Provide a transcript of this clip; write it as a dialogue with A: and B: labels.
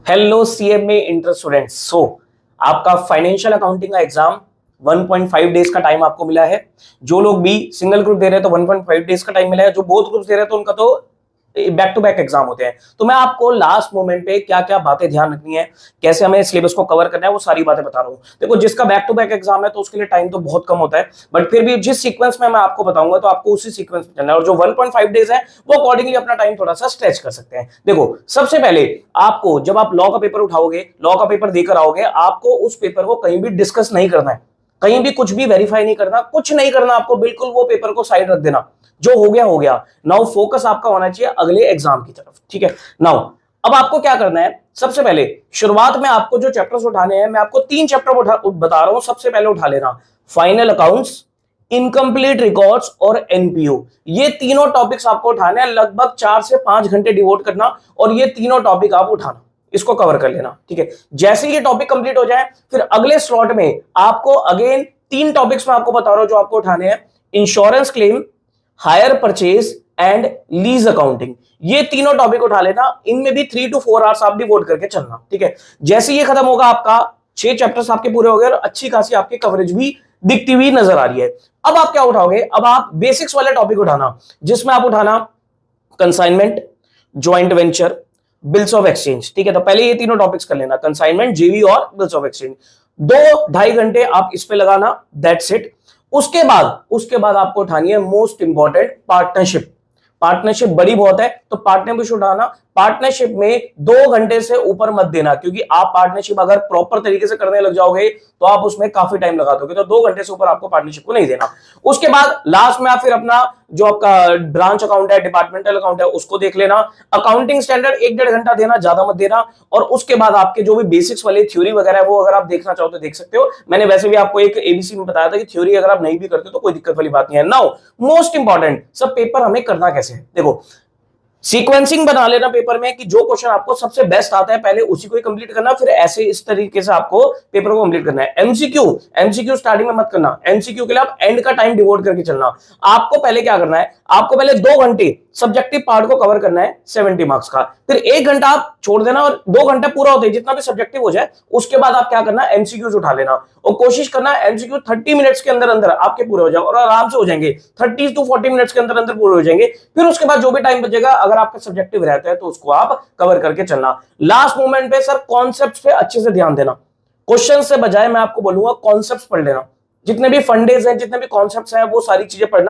A: Hello CMA inter students. आपका financial accounting का exam 1.5 days का टाइम आपको मिला है। जो लोग भी सिंगल ग्रुप दे रहे हैं तो 1.5 डेज का टाइम मिला है। जो बोथ ग्रुप्स दे रहे हैं तो उनका तो बैक टू बैक एग्जाम होते हैं। तो मैं आपको लास्ट मोमेंट पे क्या क्या बातें ध्यान रखनी है, कैसे हमें सिलेबस को कवर करना है, वो सारी बातें बता रहा हूँ। देखो, जिसका बैक टू बैक एग्जाम है तो उसके लिए टाइम तो बहुत कम होता है, बट फिर भी जिस सीक्वेंस में मैं आपको बताऊंगा तो आपको उसी सीक्वेंस में चलना है। और जो 1.5 डेज है वो अकॉर्डिंगली अपना टाइम थोड़ा सा स्ट्रेच कर सकते हैं। देखो, सबसे पहले आपको जब आप लॉ का पेपर उठाओगे, लॉ का पेपर देकर आओगे, आपको उस पेपर को कहीं भी डिस्कस नहीं करना है, कहीं भी कुछ भी वेरीफाई नहीं करना, कुछ नहीं करना आपको। बिल्कुल वो पेपर को साइड रख देना, जो हो गया हो गया। नाउ फोकस आपका होना चाहिए अगले एग्जाम की तरफ, ठीक है। नाउ अब आपको क्या करना है, सबसे पहले शुरुआत में आपको जो चैप्टर्स उठाने हैं, मैं आपको 3 चैप्टर बता रहा हूं। सबसे पहले उठा लेना फाइनल अकाउंट्स, इनकम्प्लीट रिकॉर्ड्स और एनपीओ। ये तीनों टॉपिक्स आपको उठाने हैं, लगभग 4 से 5 घंटे डिवोट करना, और ये तीनों टॉपिक आप उठाना, इसको कवर कर लेना, ठीक है। जैसे ये टॉपिक कंप्लीट हो जाए, फिर अगले स्लॉट में आपको अगेन 3 टॉपिक्स में आपको बता रहा हूं जो आपको उठाने हैं। Insurance claim, hire purchase and lease accounting, ये तीनों टॉपिक उठा लेना। इनमें भी 3 to 4 आवर्स आप डिवोट करके चलना, ठीक है। जैसे ये खत्म होगा, आपका 6 चैप्टर्स आपके पूरे हो गए और अच्छी खासी आपकी कवरेज भी दिखती हुई नजर आ रही है। अब आप क्या उठाओगे, अब आप बेसिक्स वाले टॉपिक उठाना, जिसमें आप उठाना consignment, joint venture, bills of exchange, ठीक है। तो पहले ये तीनों टॉपिक्स कर लेना, कंसाइनमेंट, जेवी और बिल्स ऑफ एक्सचेंज। 2-2.5 घंटे आप इस पे लगाना, दैट्स इट। उसके बाद आपको उठानी है मोस्ट इंपॉर्टेंट पार्टनरशिप। पार्टनरशिप बड़ी बहुत है, तो पार्टनरशिप उठाना। पार्टनरशिप में 2 घंटे से ऊपर मत देना, क्योंकि आप पार्टनरशिप अगर प्रॉपर तरीके से करने लग जाओगे तो आप उसमें काफी टाइम लगा दोगे। तो 2 घंटे से ऊपर आपको पार्टनरशिप को नहीं देना। उसके बाद लास्ट में आप फिर अपना जो आपका ब्रांच अकाउंट है, डिपार्टमेंटल अकाउंट है, उसको देख लेना। अकाउंटिंग स्टैंडर्ड 1-1.5 घंटा देना, ज्यादा मत देना। और उसके बाद आपके जो भी बेसिक्स वाले थ्योरी वगैरह है, वो अगर आप देखना चाहो तो देख सकते हो। मैंने वैसे भी आपको एक एबीसी में बताया था कि थ्योरी अगर आप नहीं भी करते तो कोई दिक्कत वाली बात नहीं है। नाउ मोस्ट इंपॉर्टेंट, सब पेपर हमें करना कैसे है, देखो सीक्वेंसिंग बना लेना पेपर में कि जो क्वेश्चन आपको सबसे बेस्ट आता है पहले उसी को ही कंप्लीट करना, फिर ऐसे इस तरीके से आपको पेपर को कंप्लीट करना है। एमसीक्यू स्टार्टिंग में मत करना, एमसीक्यू के लिए आप एंड का टाइम डिवोट करके चलना। आपको पहले क्या करना है, आपको पहले 2 घंटे सब्जेक्टिव पार्ट को कवर करना है 70 मार्क्स का, फिर 1 घंटा आप छोड़ देना, और 2 घंटा पूरा होते हैं जितना भी सब्जेक्टिव हो जाए उसके बाद आप क्या करना है, एमसीक्यूज उठा लेना। और कोशिश करना है एमसीक्यू 30 मिनट्स के अंदर अंदर आपके पूरे हो जाए, और आराम से हो जाएंगे, 30 to 40 मिनट्स के अंदर अंदर पूरे हो जाएंगे। फिर उसके बाद जो भी टाइम बचेगा, अगर आपका सब्जेक्टिव रहता है तो उसको आप कवर करके चलना। लास्ट मोमेंट पे सर कॉन्सेप्ट्स पे अच्छे से ध्यान देना, क्वेश्चन से बजाय मैं आपको बोलूंगा कॉन्सेप्ट्स पढ़ लेना। जितने भी फंडेज हैं, जितने भी कॉन्सेप्ट्स हैं, वो सारी चीजें पढ़ना।